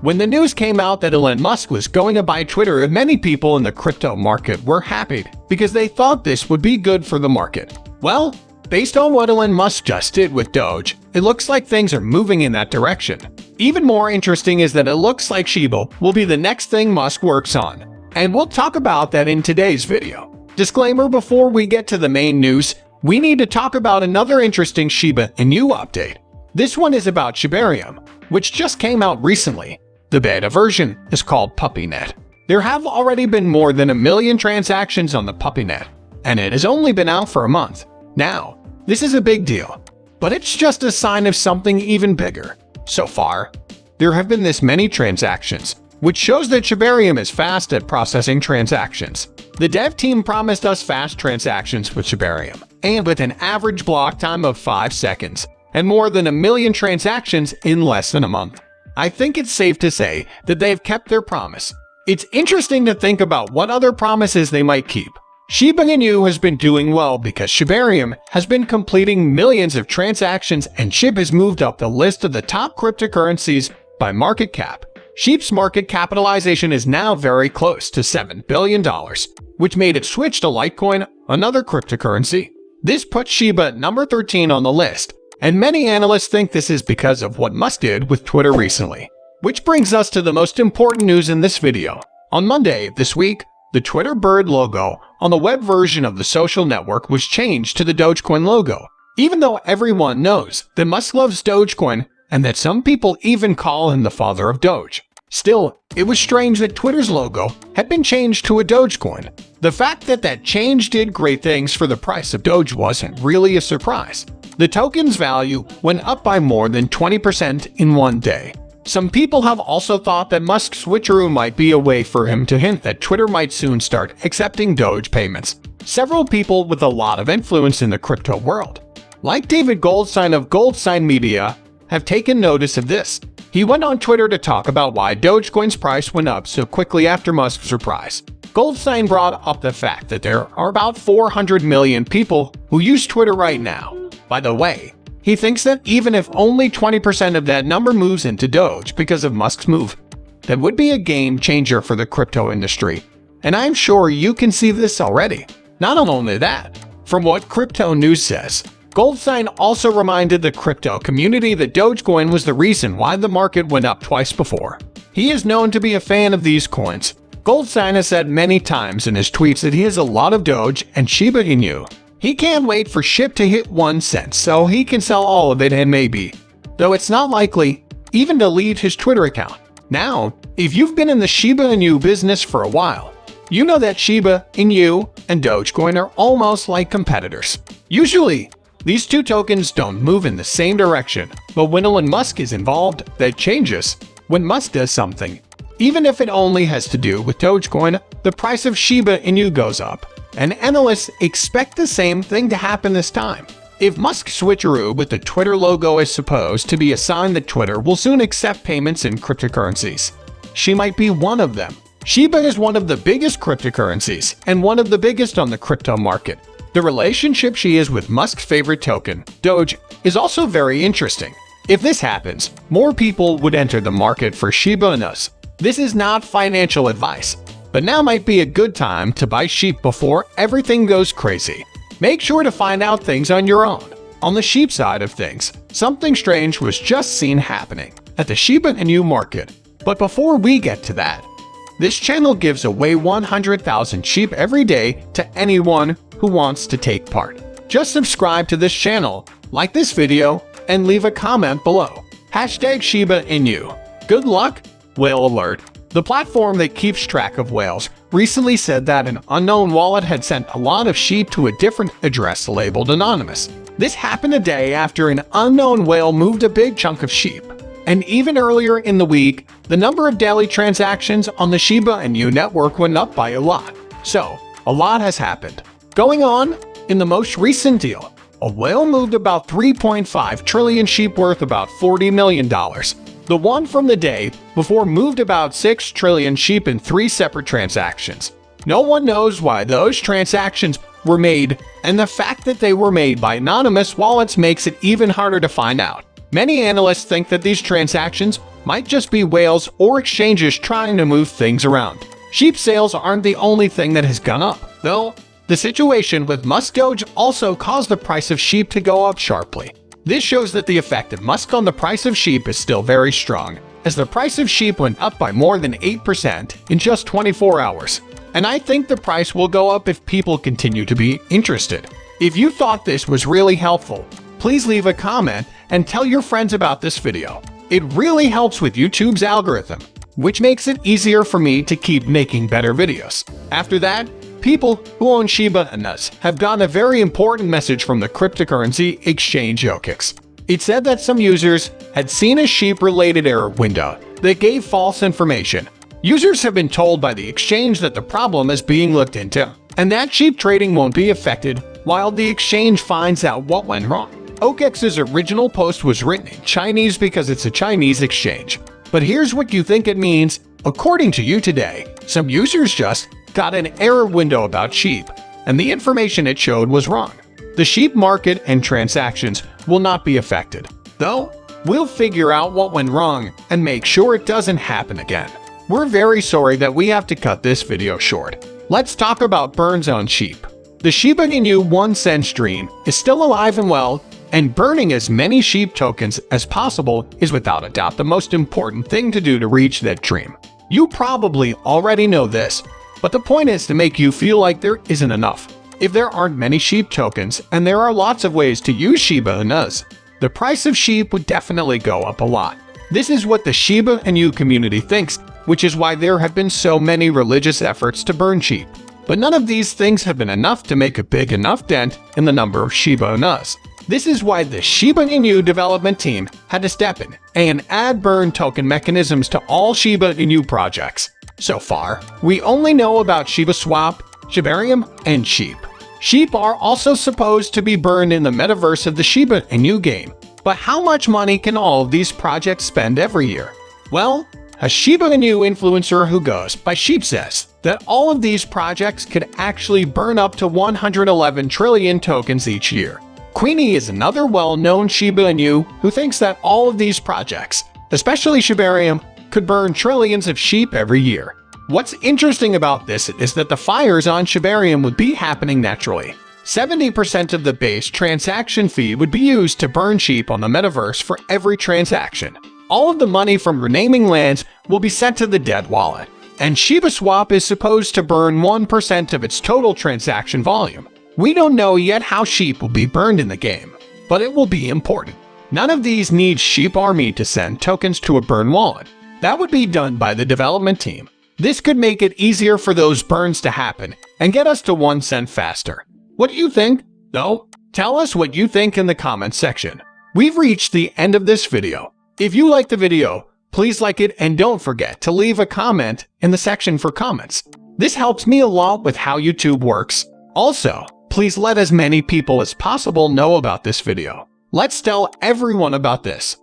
When the news came out that Elon Musk was going to buy Twitter, many people in the crypto market were happy because they thought this would be good for the market. Well, based on what Elon Musk just did with Doge, it looks like things are moving in that direction. Even more interesting is that it looks like Shiba will be the next thing Musk works on, and we'll talk about that in today's video. Disclaimer: before we get to the main news, we need to talk about another interesting Shiba Inu update. This one is about Shibarium, which just came out recently. The beta version is called PuppyNet. There have already been more than 1 million transactions on the PuppyNet, and it has only been out for a month. Now, this is a big deal, but it's just a sign of something even bigger. So far, there have been this many transactions, which shows that Shibarium is fast at processing transactions. The dev team promised us fast transactions with Shibarium, and with an average block time of 5 seconds, and more than 1 million transactions in less than a month. I think it's safe to say that they've kept their promise. It's interesting to think about what other promises they might keep. Shiba Inu has been doing well because Shibarium has been completing millions of transactions, and Shib has moved up the list of the top cryptocurrencies by market cap. Shib's market capitalization is now very close to $7 billion, which made it switch to Litecoin, another cryptocurrency. This puts Shiba at number 13 on the list, and many analysts think this is because of what Musk did with Twitter recently. Which brings us to the most important news in this video. On Monday this week, the Twitter bird logo on the web version of the social network was changed to the Dogecoin logo. Even though everyone knows that Musk loves Dogecoin and that some people even call him the father of Doge, still, it was strange that Twitter's logo had been changed to a Dogecoin. The fact that that change did great things for the price of Doge wasn't really a surprise. The token's value went up by more than 20% in one day. Some people have also thought that Musk's switcheroo might be a way for him to hint that Twitter might soon start accepting Doge payments. Several people with a lot of influence in the crypto world, like David Goldstein of Goldstein Media, have taken notice of this. He went on Twitter to talk about why Dogecoin's price went up so quickly after Musk's surprise. Goldstein brought up the fact that there are about 400 million people who use Twitter right now. By the way, he thinks that even if only 20% of that number moves into Doge because of Musk's move, that would be a game changer for the crypto industry. And I'm sure you can see this already. Not only that, from what Crypto News says, Goldstein also reminded the crypto community that Dogecoin was the reason why the market went up twice before. He is known to be a fan of these coins. Goldstein has said many times in his tweets that he has a lot of Doge and Shiba Inu. He can't wait for Shib to hit 1 cent so he can sell all of it, and maybe, though it's not likely, even delete his Twitter account. Now, if you've been in the Shiba Inu business for a while, you know that Shiba Inu and Dogecoin are almost like competitors. Usually, these two tokens don't move in the same direction, but when Elon Musk is involved, that changes. When Musk does something, even if it only has to do with Dogecoin, the price of Shiba Inu goes up. And analysts expect the same thing to happen this time. If Musk's switcheroo with the Twitter logo is supposed to be a sign that Twitter will soon accept payments in cryptocurrencies, she might be one of them. Shiba is one of the biggest cryptocurrencies and one of the biggest on the crypto market. The relationship she is with Musk's favorite token, Doge, is also very interesting. If this happens, more people would enter the market for Shiba Inus. This is not financial advice, but now might be a good time to buy Shib before everything goes crazy. Make sure to find out things on your own. On the Shib side of things, something strange was just seen happening at the Shiba Inu market. But before we get to that, this channel gives away 100,000 Shib every day to anyone who wants to take part. Just subscribe to this channel, like this video, and leave a comment below. #Shiba Inu. Good luck, Whale Alert. The platform that keeps track of whales recently said that an unknown wallet had sent a lot of Shib to a different address labeled anonymous. This happened a day after an unknown whale moved a big chunk of Shib. And even earlier in the week, the number of daily transactions on the Shiba Inu network went up by a lot. So, a lot has happened. Going on, in the most recent deal, a whale moved about 3.5 trillion Shib worth about $40 million. The one from the day before moved about 6 trillion Shib in 3 separate transactions. No one knows why those transactions were made, and the fact that they were made by anonymous wallets makes it even harder to find out. Many analysts think that these transactions might just be whales or exchanges trying to move things around. Sheep sales aren't the only thing that has gone up, though. The situation with Musk Doge also caused the price of sheep to go up sharply. This shows that the effect of Musk on the price of sheep is still very strong, as the price of sheep went up by more than 8% in just 24 hours. And I think the price will go up if people continue to be interested. If you thought this was really helpful, please leave a comment and tell your friends about this video. It really helps with YouTube's algorithm, which makes it easier for me to keep making better videos. After that, people who own Shiba Inus have gotten a very important message from the cryptocurrency exchange OKX. It said that some users had seen a sheep-related error window that gave false information. Users have been told by the exchange that the problem is being looked into, and that sheep trading won't be affected while the exchange finds out what went wrong. OKX's original post was written in Chinese because it's a Chinese exchange. But here's what you think it means. According to you today, some users just got an error window about sheep, and the information it showed was wrong. The sheep market and transactions will not be affected, though we'll figure out what went wrong and make sure it doesn't happen again. We're very sorry that we have to cut this video short. Let's talk about burns on sheep. The Shiba Inu 1 cent stream is still alive and well, and burning as many sheep tokens as possible is without a doubt the most important thing to do to reach that dream. You probably already know this, but the point is to make you feel like there isn't enough. If there aren't many sheep tokens, and there are lots of ways to use Shiba Inus, the price of sheep would definitely go up a lot. This is what the Shiba Inu community thinks, which is why there have been so many religious efforts to burn sheep. But none of these things have been enough to make a big enough dent in the number of Shiba Inus. This is why the Shiba Inu development team had to step in and add burn token mechanisms to all Shiba Inu projects. So far, we only know about Shiba Swap, Shibarium, and Sheep. Sheep are also supposed to be burned in the metaverse of the Shiba Inu game. But how much money can all of these projects spend every year? Well, a Shiba Inu influencer who goes by Sheep says that all of these projects could actually burn up to 111 trillion tokens each year. Queenie is another well-known Shiba Inu who thinks that all of these projects, especially Shibarium, could burn trillions of sheep every year. What's interesting about this is that the fires on Shibarium would be happening naturally. 70% of the base transaction fee would be used to burn sheep on the metaverse for every transaction. All of the money from renaming lands will be sent to the dead wallet, and Shiba Swap is supposed to burn 1% of its total transaction volume. We don't know yet how sheep will be burned in the game, but it will be important. None of these need Sheep Army to send tokens to a burn wallet. That would be done by the development team. This could make it easier for those burns to happen and get us to 1 cent faster. What do you think, though? Tell us what you think in the comments section. We've reached the end of this video. If you liked the video, please like it and don't forget to leave a comment in the section for comments. This helps me a lot with how YouTube works. Also, please let as many people as possible know about this video. Let's tell everyone about this.